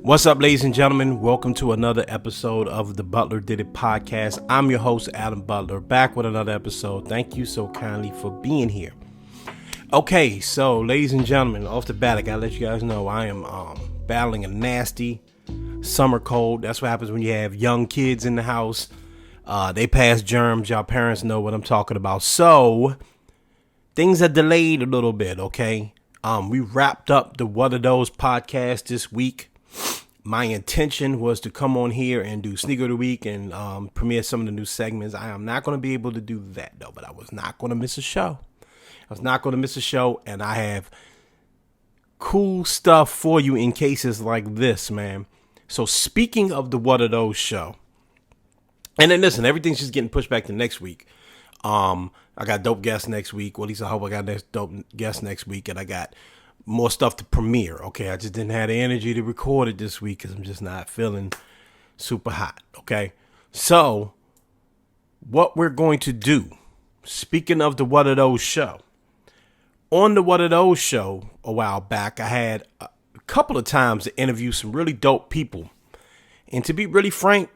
What's up, ladies and gentlemen? Welcome to another episode of the Butler Did It podcast. I'm your host, Adam Butler, back with another episode. Thank you so kindly for being here. Okay, so ladies and gentlemen, off the bat, I gotta let you guys know I am battling a nasty summer cold. That's what happens when you have young kids in the house. They pass germs. Y'all parents know what I'm talking about. So things are delayed a little bit. Okay, we wrapped up the What Are Those podcast this week. My intention was to come on here and do Sneaker of the Week and premiere some of the new segments. I am not going to be able to do that, though, but I was not going to miss a show. And I have cool stuff for you in cases like this, man. So speaking of the What Are Those show, and then listen, everything's just getting pushed back to next week. I got dope guests next week. Well, at least I hope I got dope guests next week, and I got more stuff to premiere. Okay, I just didn't have the energy to record it this week because I'm just not feeling super hot. Okay, so what we're going to do, speaking of the What Are Those show, on the What Are Those show a while back, I had a couple of times to interview some really dope people, and to be really frank,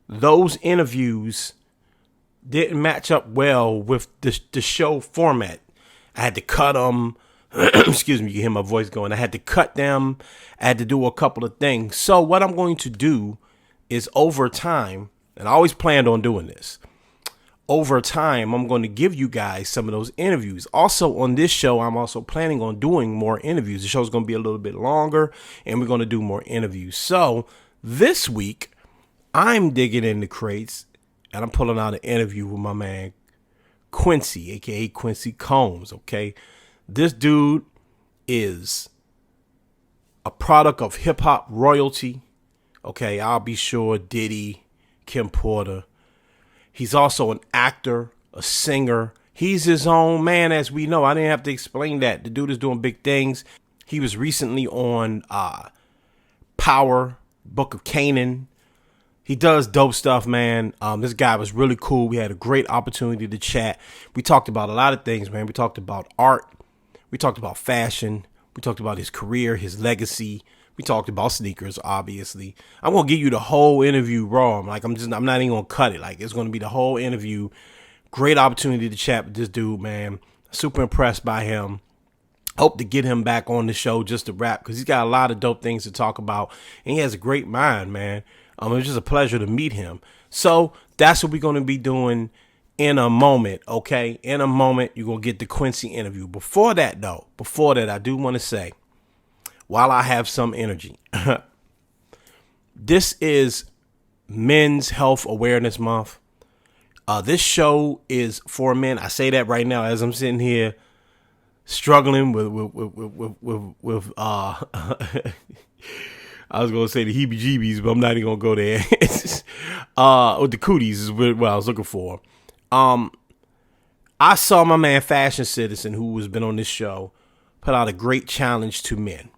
those interviews didn't match up well with the show format. I had to cut them. Excuse me, you hear my voice going. I had to cut them. I had to do a couple of things. So what I'm going to do is over time, and I always planned on doing this, over time, I'm going to give you guys some of those interviews. Also on this show, I'm also planning on doing more interviews. The show's going to be a little bit longer, and we're going to do more interviews. So this week, I'm digging in the crates, and I'm pulling out an interview with my man, Quincy, a.k.a. Quincy Combs, okay? This dude is a product of hip-hop royalty. Okay, I'll be sure, Diddy, Kim Porter. He's also an actor, a singer. He's his own man, as we know. I didn't have to explain that. The dude is doing big things. He was recently on Power, Book of Canaan. He does dope stuff, man. This guy was really cool. We had a great opportunity to chat. We talked about a lot of things, man. We talked about art. We talked about fashion. We talked about his career, his legacy. We talked about sneakers, obviously. I'm going to give you the whole interview raw. I'm not even going to cut it. Like, it's going to be the whole interview. Great opportunity to chat with this dude, man. Super impressed by him. Hope to get him back on the show just to rap, because he's got a lot of dope things to talk about. And he has a great mind, man. It was just a pleasure to meet him. So that's what we're going to be doing in a moment, okay? In a moment, you're going to get the Quincy interview. Before that, I do want to say, while I have some energy, this is Men's Health Awareness Month. This show is for men. I say that right now as I'm sitting here struggling with I was going to say the heebie-jeebies, but I'm not even going to go there. Or the cooties is what I was looking for. I saw my man Fashion Citizen, who has been on this show, put out a great challenge to men.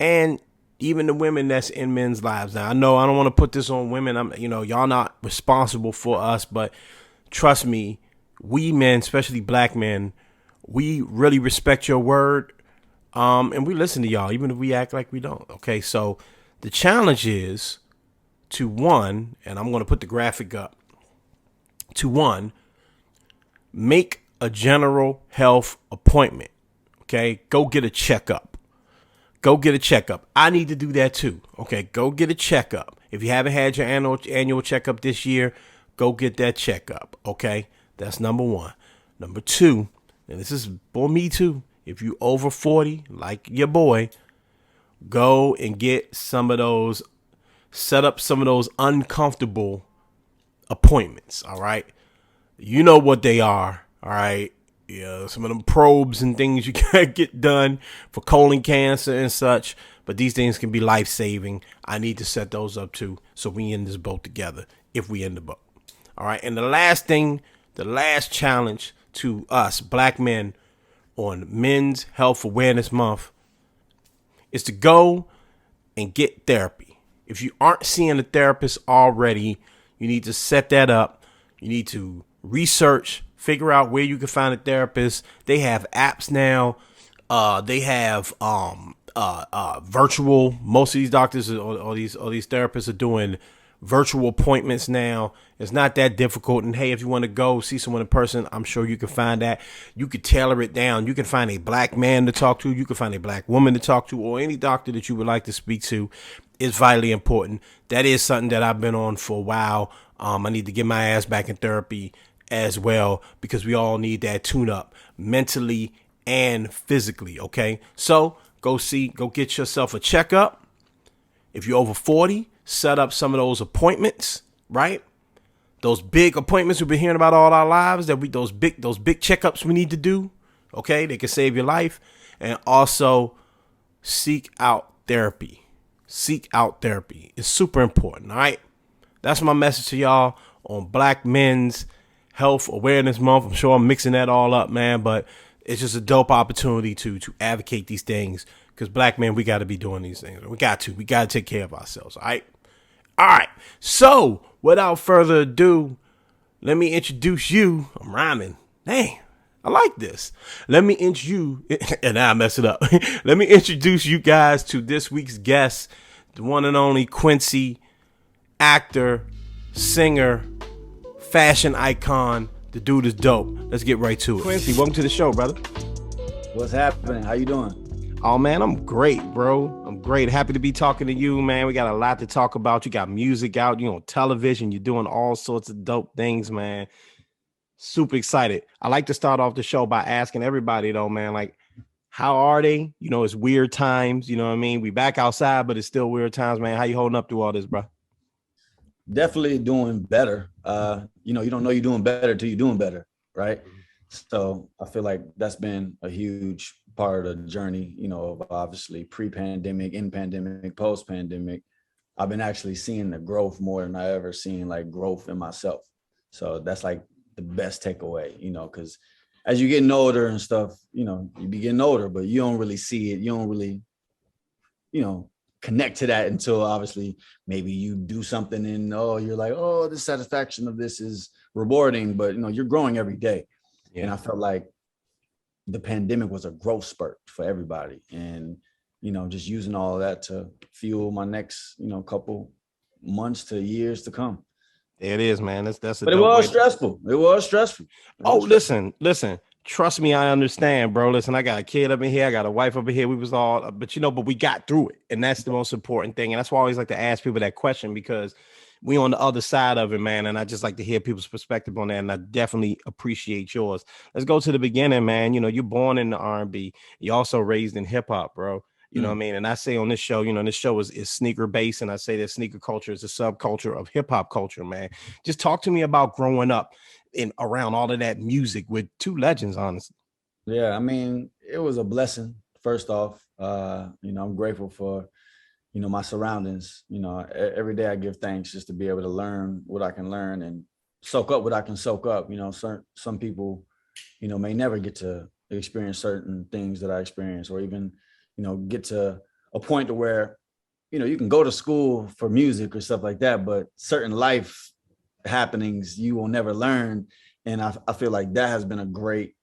And even the women that's in men's lives. Now, I know I don't want to put this on women. Y'all not responsible for us, but trust me, we men, especially black men, we really respect your word. And we listen to y'all, even if we act like we don't. Okay, so the challenge is to one, and I'm going to put the graphic up, to one, make a general health appointment. Okay, go get a checkup. I need to do that too. Okay, go get a checkup. If you haven't had your annual checkup this year, go get that checkup. Okay, that's number one. Number two, and this is for me too. If you over 40, like your boy, go and get set up some of those uncomfortable appointments, all right? You know what they are, all right? Yeah, some of them probes and things you gotta get done for colon cancer and such, but these things can be life-saving. I need to set those up too, so we in this boat together, if we in the boat. All right, and the last challenge to us, black men, on Men's Health Awareness Month is to go and get therapy. If you aren't seeing a therapist already, you need to set that up. You need to research, figure out where you can find a therapist. They have apps now. They have virtual. Most of these doctors or these therapists are doing virtual appointments now. It's not that difficult. And hey, if you want to go see someone in person, I'm sure you can find that. You could tailor it down. You can find a black man to talk to. You can find a black woman to talk to, or any doctor that you would like to speak to. Is vitally important. That is something that I've been on for a while. I need to get my ass back in therapy as well, because we all need that tune up mentally and physically. Okay, so go get yourself a checkup. If you're over 40, set up some of those appointments, right? Those big appointments we've been hearing about all our lives, those big checkups we need to do. Okay, they can save your life. And also seek out therapy. Seek out therapy. It's super important. All right. That's my message to y'all on Black Men's Health Awareness Month. I'm sure I'm mixing that all up, man, but it's just a dope opportunity to advocate these things, because black men, we got to be doing these things. We got to take care of ourselves. All right. All right. So without further ado, let me introduce you. I'm rhyming. Dang. I like this. Let me introduce you, and I mess it up. Let me introduce you guys to this week's guest, the one and only Quincy, actor, singer, fashion icon. The dude is dope. Let's get right to it. Quincy, welcome to the show, brother. What's happening? How you doing? Oh, man, I'm great, bro. I'm great. Happy to be talking to you, man. We got a lot to talk about. You got music out. You on television. You're doing all sorts of dope things, man. Super excited. I like to start off the show by asking everybody, though, man, like, how are they? You know, it's weird times. You know what I mean? We back outside, but it's still weird times, man. How you holding up through all this, bro? Definitely doing better. You don't know you're doing better till you're doing better, right? So I feel like that's been a huge part of the journey, of obviously pre-pandemic, in pandemic, post-pandemic. I've been actually seeing the growth more than I ever seen, like, growth in myself. So that's like the best takeaway, because as you're getting older and stuff, you be getting older, but you don't really see it. You don't really, connect to that until obviously maybe you do something and you're like, the satisfaction of this is rewarding, but you're growing every day. Yeah. And I felt like the pandemic was a growth spurt for everybody, and just using all of that to fuel my next couple months to years to come. It is, man. That's. But it was stressful. It was stressful. Listen. Trust me, I understand, bro. Listen, I got a kid up in here. I got a wife up in here. We was all, but we got through it, and that's the most important thing. And that's why I always like to ask people that question, because we on the other side of it, man. And I just like to hear people's perspective on that, and I definitely appreciate yours. Let's go to the beginning, man. You're born in the R&B. You're also raised in hip hop, bro. You know what I mean? And I say on this show, this show is sneaker based. And I say that sneaker culture is a subculture of hip hop culture, man. Just talk to me about growing up in around all of that music with two legends, honestly. Yeah, I mean, it was a blessing. First off, I'm grateful for, my surroundings. Every day I give thanks just to be able to learn what I can learn and soak up what I can soak up. Some people, may never get to experience certain things that I experience, or even get to a point to where, you can go to school for music or stuff like that, but certain life happenings you will never learn. And I feel like that has been a great,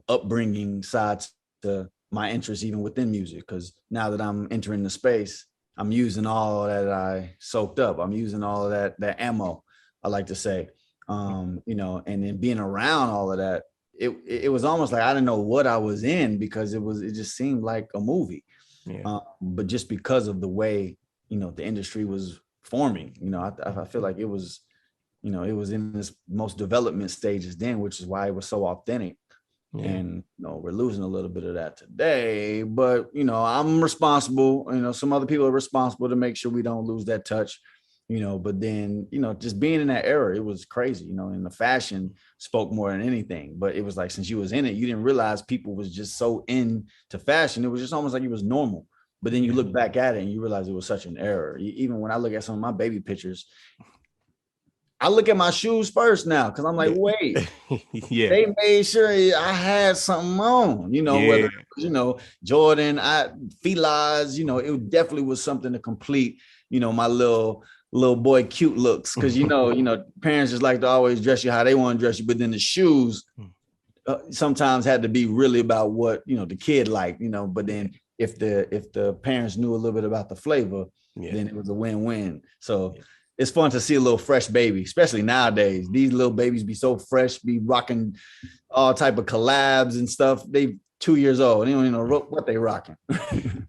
upbringing side to my interest, even within music. Because now that I'm entering the space, I'm using all that I soaked up. I'm using all of that ammo, I like to say, and then being around all of that, it was almost like I didn't know what I was in, because it just seemed like a movie. Yeah. But just because of the way, the industry was forming, I feel like it was in this most development stages then, which is why it was so authentic. Yeah. And we're losing a little bit of that today, but I'm responsible. Some other people are responsible to make sure we don't lose that touch. But then, just being in that era, it was crazy, and the fashion spoke more than anything. But it was like, since you was in it, you didn't realize people was just so into fashion. It was just almost like it was normal. But then you look back at it and you realize it was such an error. Even when I look at some of my baby pictures, I look at my shoes first now, because I'm like, wait, they made sure I had something on, whether it was, Jordan, Fila's, it definitely was something to complete, my little boy cute looks, because parents just like to always dress you how they want to dress you, but then the shoes sometimes had to be really about what the kid liked, but then if the parents knew a little bit about the flavor, Yeah. then it was a win-win. So it's fun to see a little fresh baby, especially nowadays. These little babies be so fresh, be rocking all type of collabs and stuff. They 2 years old. They don't even know what they rocking.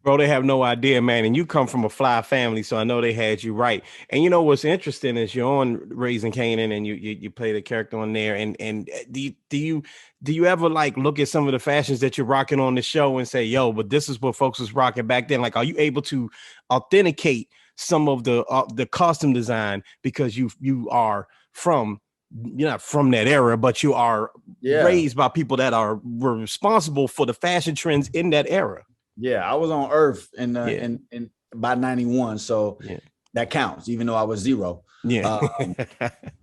Bro, they have no idea, man. And you come from a fly family, so I know they had you right. And you know what's interesting is you're on Raising Canaan, and you play the character on there. And do you ever like look at some of the fashions that you're rocking on the show and say, yo, but this is what folks was rocking back then? Like, are you able to authenticate some of the costume design because you are from, you're not from that era, but you are raised by people that were responsible for the fashion trends in that era? Yeah, I was on Earth in by 91, so that counts, even though I was 0. Yeah.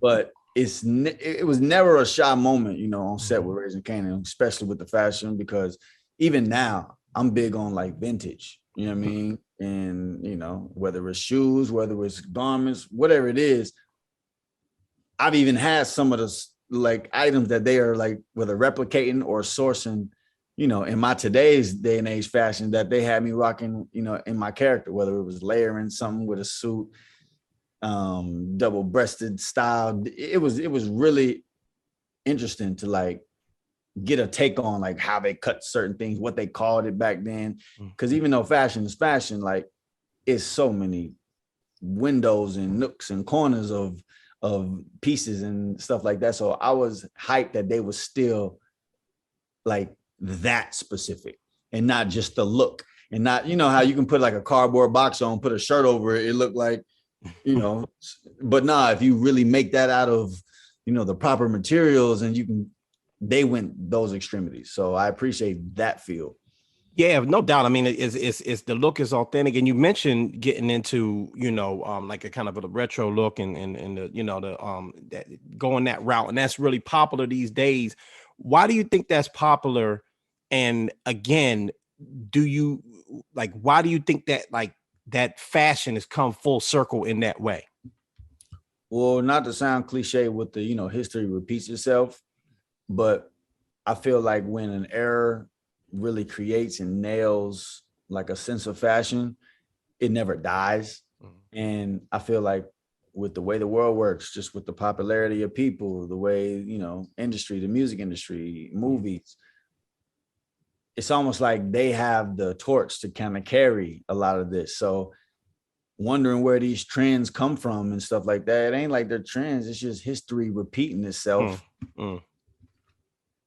But it was never a shy moment, on set with Raising Canaan, especially with the fashion, because even now I'm big on like vintage, you know what I mean? And whether it's shoes, whether it's garments, whatever it is, I've even had some of the like items that they are like whether replicating or sourcing, in my today's day and age fashion that they had me rocking, in my character, whether it was layering something with a suit, double-breasted style. It was really interesting to like get a take on like how they cut certain things, what they called it back then. Because even though fashion is fashion, like it's so many windows and nooks and corners of pieces and stuff like that. So I was hyped that they was still like that specific and not just the look, and not, how you can put like a cardboard box on, put a shirt over it, it looked like, but nah, if you really make that out of, the proper materials, and they went those extremities. So I appreciate that feel. Yeah, no doubt. I mean, it's the look is authentic, and you mentioned getting into like a kind of a retro look and the that going that route, and that's really popular these days. Why do you think that's popular? And again, why do you think that like that fashion has come full circle in that way? Well, not to sound cliche with the history repeats itself, but I feel like when an era really creates and nails like a sense of fashion, it never dies. And I feel like with the way the world works, just with the popularity of people, the way, industry, the music industry, movies, it's almost like they have the torch to kind of carry a lot of this. So wondering where these trends come from and stuff like that, it ain't like they're trends, it's just history repeating itself.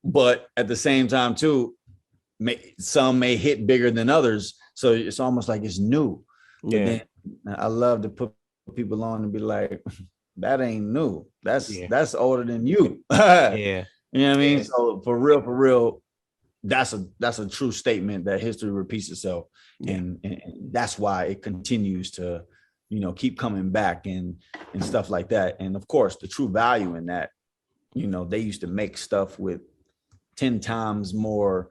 But at the same time too, some may hit bigger than others, so it's almost like it's new. But then I love to put people on and be like, that ain't new, that's older than you. You know what I mean? So for real, that's a true statement that history repeats itself. And that's why it continues to keep coming back and stuff like that. And of course the true value in that, they used to make stuff with 10 times more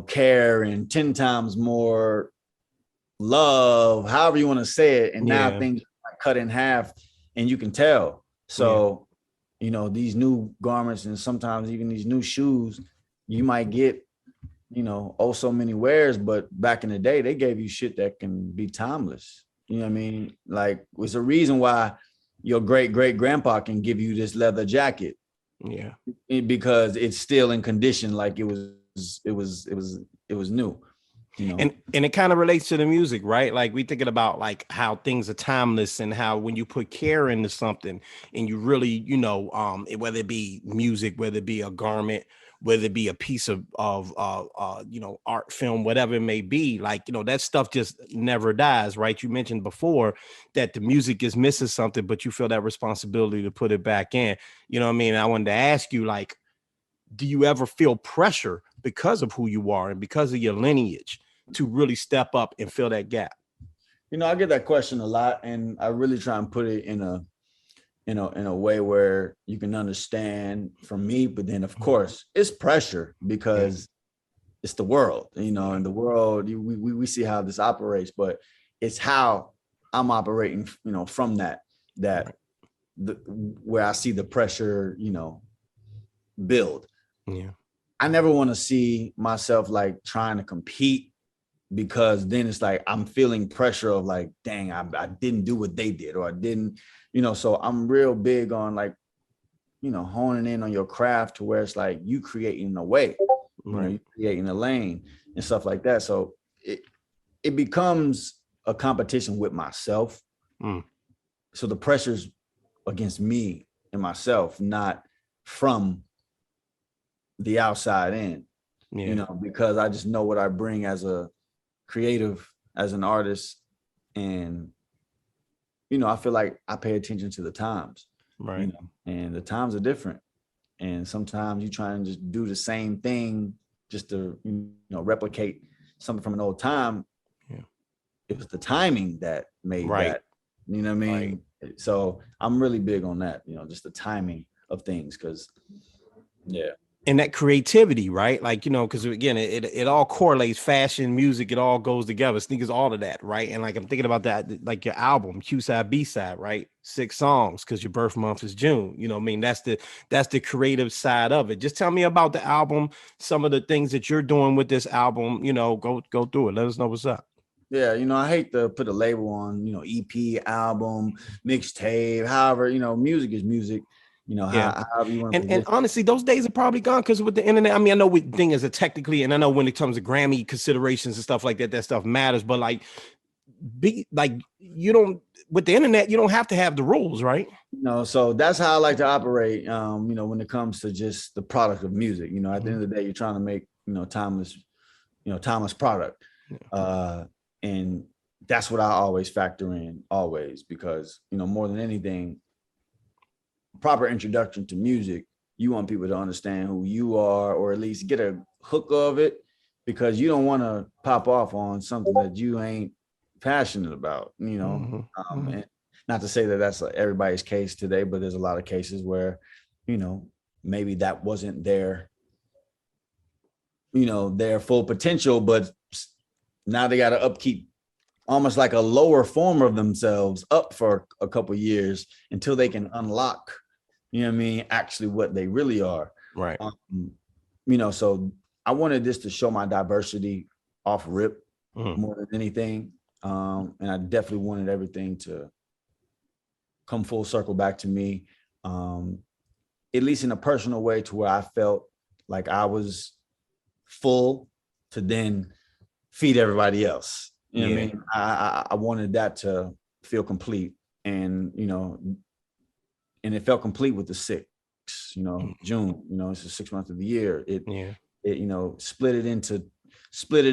care and 10 times more love, however you want to say it. And now things are cut in half and you can tell. So, these new garments and sometimes even these new shoes, you might get, so many wears, but back in the day, they gave you shit that can be timeless. You know what I mean? Like, it's a reason why your great grandpa can give you this leather jacket. Yeah. Because it's still in condition like it was new. And it kind of relates to the music, right? Like we thinking about like how things are timeless and how when you put care into something and you really, whether it be music, whether it be a garment, whether it be a piece of art, film, whatever it may be, like, that stuff just never dies, right? You mentioned before that the music is missing something, but you feel that responsibility to put it back in. You know what I mean? I wanted to ask you, like, do you ever feel pressure because of who you are and because of your lineage to really step up and fill that gap? I get that question a lot, and I really try and put it in a way where you can understand from me. But then of course it's pressure because it's the world, and the world, we see how this operates, but it's how I'm operating, from that where I see the pressure, build. Yeah. I never want to see myself like trying to compete because then it's like I'm feeling pressure of like, dang, I didn't do what they did, or I didn't, so I'm real big on like, honing in on your craft to where it's like you creating a way, you creating a lane and stuff like that. So it becomes a competition with myself. So the pressure's against me and myself, not from the outside in, because I just know what I bring as a creative, as an artist. And, I feel like I pay attention to the times, and the times are different. And sometimes you try and just do the same thing just to, replicate something from an old time. It was the timing that made that, you know what I mean? So I'm really big on that, just the timing of things. Cause and that creativity, right? Like, because again, it all correlates, fashion, music, it all goes together, sneakers, all of that, right? And like I'm thinking about that, like your album, Q side, B side, right? 6 songs, because your birth month is June. You know what I mean? That's the creative side of it. Just tell me about the album, some of the things that you're doing with this album. Go through it. Let us know what's up. Yeah, I hate to put a label on, EP, album, mixtape, however, music is music. However you want to and honestly, those days are probably gone, because with the internet, I mean, I know what thing is a technically, and I know when it comes to Grammy considerations and stuff like that, that stuff matters. But like, you don't, with the internet, you don't have to have the rules, right? So that's how I like to operate. When it comes to just the product of music, at the end of the day, you're trying to make, timeless product. And that's what I always factor in, always, because, more than anything, proper introduction to music, you want people to understand who you are, or at least get a hook of it, because you don't want to pop off on something that you ain't passionate about, and not to say that that's everybody's case today, but there's a lot of cases where, maybe that wasn't their full potential, but now they got to upkeep almost like a lower form of themselves up for a couple of years until they can unlock, actually what they really are. Right. So I wanted this to show my diversity off rip more than anything. And I definitely wanted everything to come full circle back to me, at least in a personal way, to where I felt like I was full to then feed everybody else. You know what I mean? I wanted that to feel complete, and and it felt complete with the 6, June. It's the 6th month of the year. It split it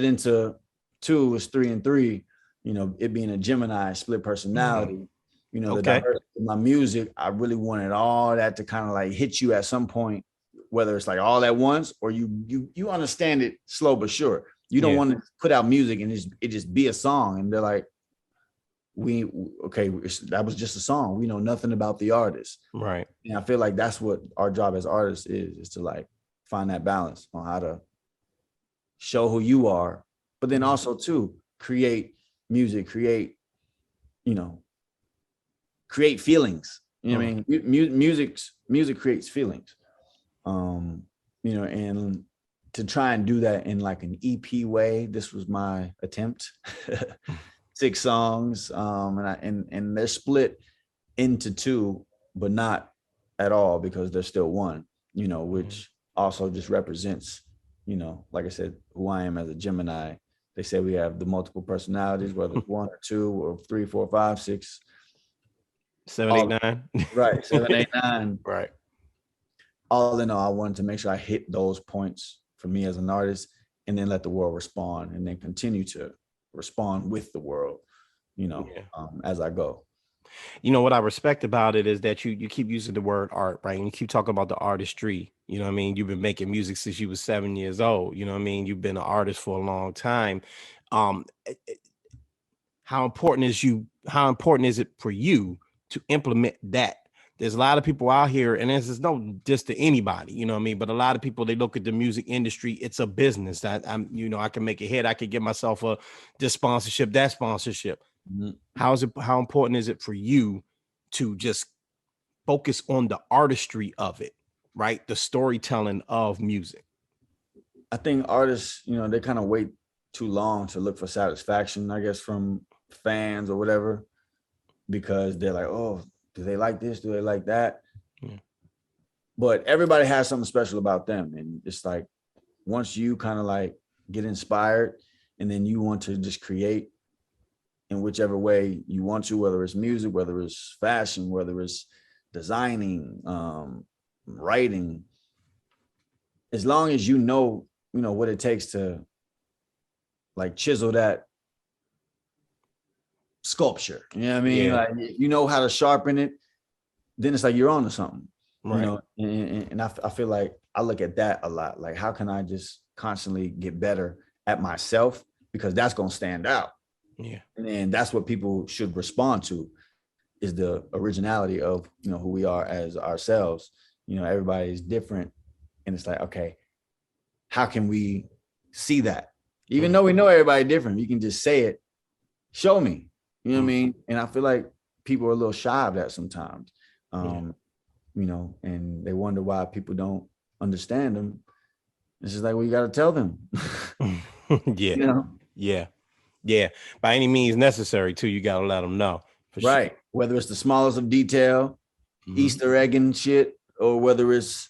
into 2 is 3 and 3. It being a Gemini, split personality. The diversity of my music, I really wanted all that to kind of like hit you at some point, whether it's like all at once or you understand it slow but sure. You don't want to put out music and it just be a song and they're like, that was just a song. We know nothing about the artist. Right. And I feel like that's what our job as artists is to like find that balance on how to show who you are, but then also to create music, create feelings. You know what I mean? Music creates feelings. And to try and do that in like an EP way, this was my attempt. 6 songs, and they're split into 2, but not at all, because they're still one, which also just represents, like I said, who I am as a Gemini. They say we have the multiple personalities, whether it's 1 or 2 or 3, 4, 5, 6, 7, 8, 9. Right, 7, 8, 9. Right. All in all, I wanted to make sure I hit those points for me as an artist, and then let the world respond, and then continue to respond with the world, as I go. What I respect about it is that you keep using the word art, right? And you keep talking about the artistry. You know what I mean? You've been making music since you was 7 years old. You know what I mean? You've been an artist for a long time. How important is it for you to implement that? There's a lot of people out here, and this is no just to anybody, you know what I mean? But a lot of people, they look at the music industry, it's a business that I can make a hit. I could get myself this sponsorship, that sponsorship. How important is it for you to just focus on the artistry of it, right? The storytelling of music. I think artists, they kind of wait too long to look for satisfaction, I guess, from fans or whatever, because they're like, oh, do they like this? Do they like that? Yeah. But everybody has something special about them. And it's like, once you kind of like get inspired and then you want to just create in whichever way you want to, whether it's music, whether it's fashion, whether it's designing, writing, as long as you know what it takes to like chisel that sculpture, you know what I mean? Yeah. Like, if you know how to sharpen it, then it's like you're on to something, Right. and I feel like I look at that a lot. Like, how can I just constantly get better at myself? Because that's going to stand out. Yeah. And that's what people should respond to, is the originality of, who we are as ourselves. Everybody's different. And it's like, okay, how can we see that? Even though we know everybody different, you can just say it, show me, you know what I mean? And I feel like people are a little shy of that sometimes, and they wonder why people don't understand them. It's just like, well, you got to tell them. Yeah. Yeah. Yeah. By any means necessary too. You got to let them know. Right. Sure. Whether it's the smallest of detail, Easter egg and shit, or whether it's,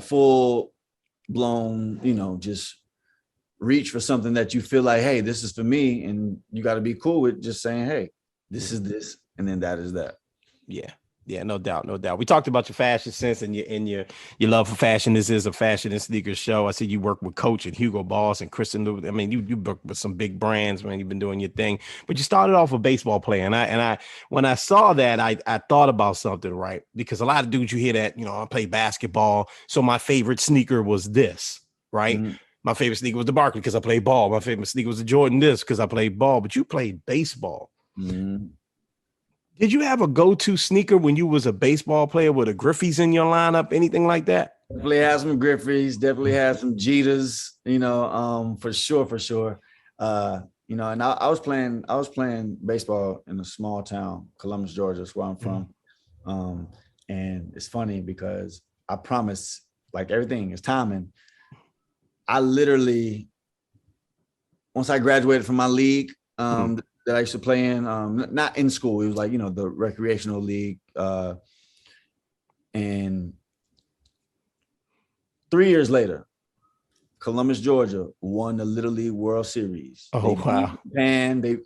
full blown, just reach for something that you feel like, hey, this is for me. And you got to be cool with just saying, hey, this is this. And then that is that. Yeah. Yeah, no doubt, no doubt. We talked about your fashion sense and your love for fashion. This is a fashion and sneakers show. I see you work with Coach and Hugo Boss and Kristen Lou. I mean, you work with some big brands, man. You've been doing your thing, but you started off a baseball player. And I when I saw that, I thought about something, right? Because a lot of dudes, you hear that, I play basketball, so my favorite sneaker was this, right? Mm-hmm. My favorite sneaker was the Barkley because I played ball. My favorite sneaker was the Jordan this because I played ball. But you played baseball. Mm-hmm. Did you have a go-to sneaker when you was a baseball player with a Griffey's in your lineup, anything like that? Definitely had some Griffey's, definitely had some Jeters, for sure. And I was playing baseball in a small town, Columbus, Georgia. That's where I'm from. And it's funny because I promise, like, everything is timing. I literally, once I graduated from my league, that I used to play in, not in school. It was like, the recreational league. And 3 years later, Columbus, Georgia won the Little League World Series. Oh, wow. And you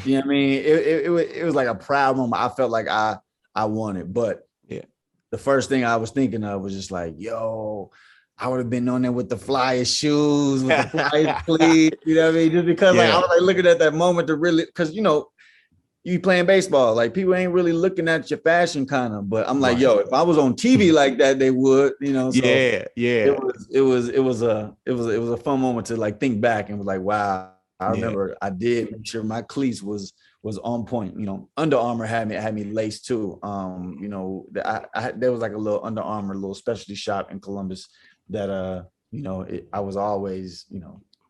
know what I mean? It was like a proud moment. I felt like I won it. But yeah, the first thing I was thinking of was just like, yo, I would have been on there with the flyest shoes, with the flyest cleats, you know what I mean? Just because like I was like looking at that moment to really, because you playing baseball, like people ain't really looking at your fashion kind of. But I'm like, yo, if I was on TV like that, they would, So yeah. It was a fun moment to like think back and was like, wow, I remember I did make sure my cleats was on point. Under Armour had me laced too. There was like a little Under Armour, little specialty shop in Columbus that I was always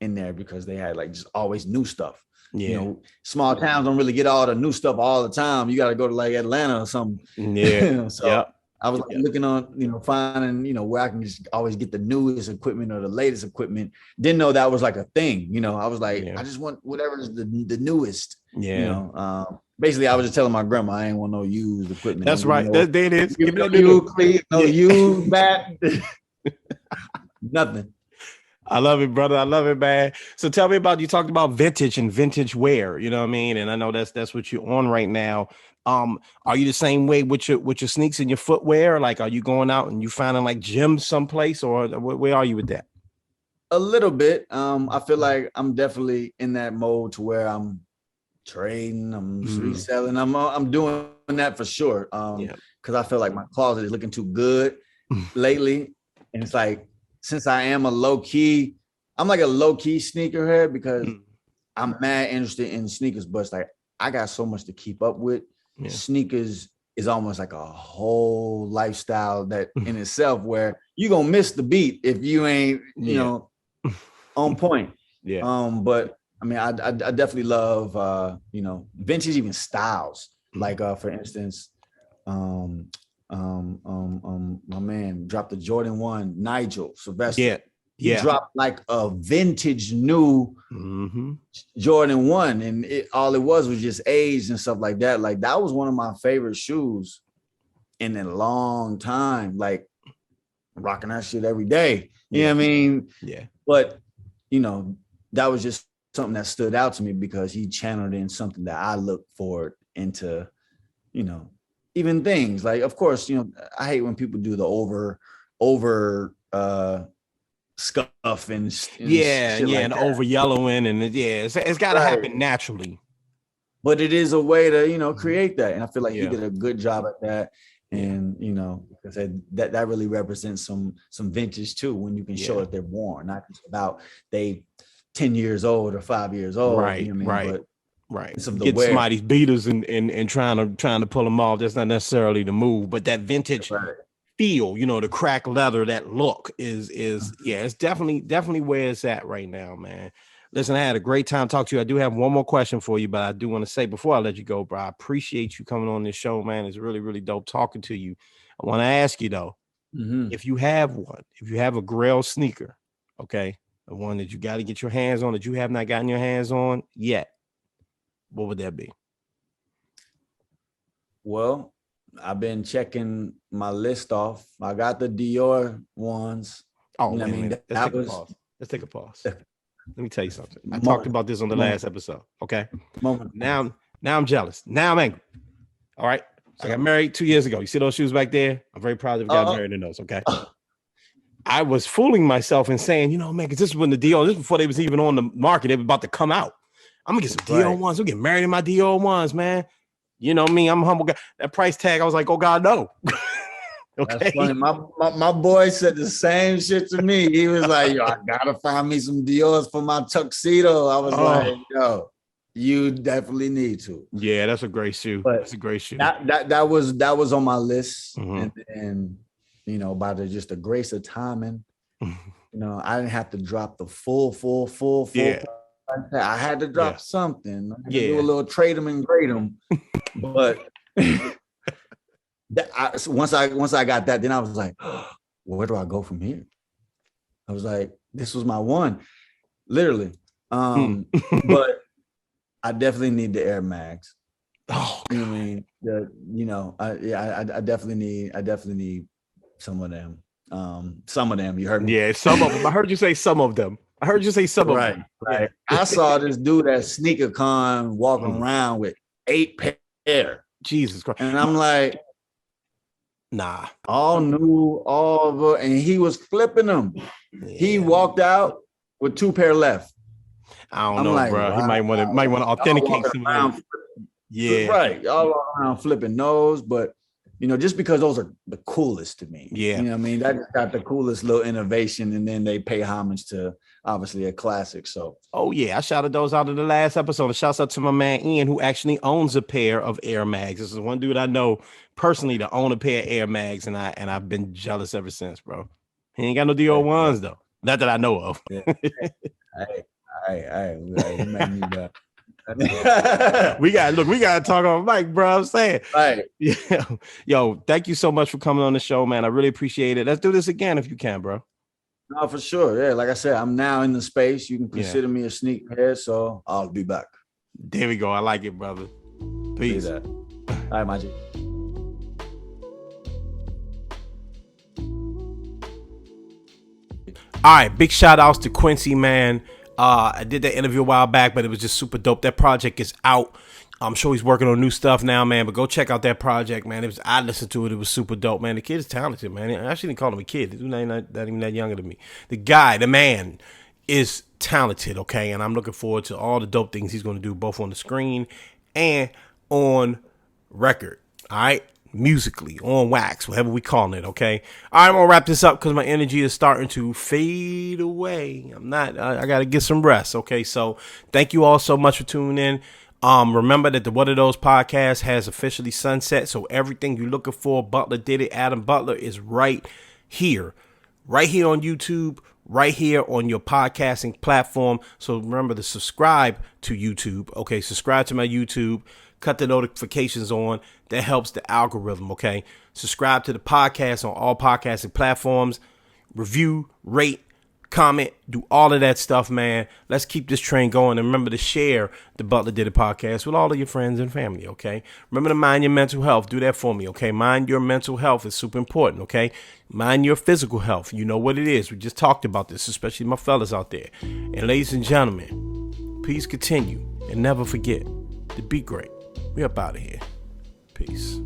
in there because they had like just always new stuff. Yeah. Small towns don't really get all the new stuff all the time. You got to go to like Atlanta or something. Yeah. So I was like looking on, finding, where I can just always get the newest equipment or the latest equipment. Didn't know that was like a thing. I was like, I just want whatever is the newest. Yeah. Basically, I was just telling my grandma I ain't want no used equipment. That's right. There it is. Give me no used cleat, no used bat. Nothing. I love it, brother. I love it, man. So tell me about, you talked about vintage and vintage wear, you know what I mean? And I know that's what you're on right now. Are you the same way with your sneaks and your footwear? Like, are you going out and you finding like gyms someplace, or where are you with that? A little bit. I feel like I'm definitely in that mode to where I'm trading, I'm reselling. I'm doing that for sure. Because I feel like my closet is looking too good lately. And it's like, since I am I'm like a low key sneakerhead because I'm mad interested in sneakers, but it's like I got so much to keep up with. Sneakers is almost like a whole lifestyle that in itself, where you gonna miss the beat if you ain't, on point. But I mean, I definitely love, vintage, even styles. Like, for instance, my man dropped the Jordan 1, Nigel Sylvester. he dropped like a vintage new Jordan 1, and all it was just aged and stuff like that. Like that was one of my favorite shoes in a long time. Like rocking that shit every day. You know what I mean? Yeah. But that was just something that stood out to me because he channeled in something that I look forward into, even things like, of course, I hate when people do the over scuff and shit like and that. over yellowing and it's got to happen naturally. But it is a way to create that, and I feel like he did a good job at that. And because that really represents some vintage too, when you can show that they're worn, not just about they 10 years old or 5 years old. Right, you know what I mean? Right. But Get somebody's beaters and trying to pull them off. That's not necessarily the move, but that vintage feel, the cracked leather, that look is it's definitely where it's at right now, man. Listen, I had a great time talking to you. I do have one more question for you, but I do want to say before I let you go, bro, I appreciate you coming on this show, man. It's really, really dope talking to you. I want to ask you though, if you have a Grail sneaker, okay, the one that you got to get your hands on that you have not gotten your hands on yet, what would that be? Well, I've been checking my list off. I got the Dior ones. Oh, wait a minute. Let's take a pause. Let me tell you something. I talked about this on the last episode. Okay. Now I'm jealous. Now I'm angry. All right. So I got married 2 years ago. You see those shoes back there? I'm very proud of got married in those. Okay. I was fooling myself and saying, man, because this is when the Dior, this was before they was even on the market. They were about to come out. I'm gonna get some Dior ones. We'll get married in my Dior ones, man. You know me, I'm a humble guy. That price tag, I was like, oh God, no. Okay. That's funny. My boy said the same shit to me. He was like, yo, I gotta find me some Dior's for my tuxedo. I was like, yo, you definitely need to. Yeah, that's a great shoe. That's a great shoe. That was on my list. And by just the grace of timing, I didn't have to drop the full. Yeah. I had to drop something. Do a little trade them and grade them. But once I got that, then I was like, where do I go from here? I was like, this was my one, literally. But I definitely need the Air Max. Oh, you know what I mean? I definitely need some of them. Some of them, you heard me? Yeah, some of them. I heard you say some of them. I heard you say some of them. Right. I saw this dude at Sneaker Con walking around with 8 pair. Jesus Christ. And I'm like, nah. All new, all good. And he was flipping them. Yeah. He walked out with 2 pair left. I don't know, bro. Wow. He might want to authenticate some of them. Yeah. Right. Y'all walk around flipping those, but just because those are the coolest to me. Yeah. You know what I mean? That just got the coolest little innovation, and then they pay homage to obviously a classic. So I shouted those out in the last episode. Shouts out to my man Ian, who actually owns a pair of Air Mags. This is one dude I know personally to own a pair of Air Mags, and I've been jealous ever since, bro. He ain't got no Dior ones though. Not that I know of. Yeah. Hey, you made me we gotta talk on mic, bro. I'm saying, right? Yeah, yo, thank you so much for coming on the show, man. I really appreciate it. Let's do this again if you can, bro. No, for sure. Yeah, like I said, I'm now in the space. You can consider me a sneakerhead, so I'll be back. There we go. I like it, brother. Peace. All right, my G. All right, big shout outs to Quincy, man. I did that interview a while back, but it was just super dope. That project is out. I'm sure he's working on new stuff now, man. But go check out that project, man. I listened to it. It was super dope, man. The kid is talented, man. I actually didn't call him a kid. He's not even that younger than me. The man is talented, okay? And I'm looking forward to all the dope things he's going to do, both on the screen and on record, all right? Musically, on wax, whatever we calling it, okay? All right, I'm gonna wrap this up because my energy is starting to fade away. I gotta get some rest, okay? So thank you all so much for tuning in. Remember that the What Are Those podcast has officially sunset, so everything you're looking for, Butler Did It, Adam Butler, is right here on YouTube, right here on your podcasting platform. So remember to subscribe to YouTube, okay? Subscribe to my YouTube. Cut the notifications on. That helps the algorithm, okay? Subscribe to the podcast on all podcasting platforms. Review, rate, comment, do all of that stuff, man. Let's keep this train going. And remember to share the Butler Did It podcast with all of your friends and family, okay? Remember to mind your mental health. Do that for me, okay? Mind your mental health is super important, okay? Mind your physical health. You know what it is. We just talked about this, especially my fellas out there. And ladies and gentlemen, please continue and never forget to be great. We up out of here. Peace.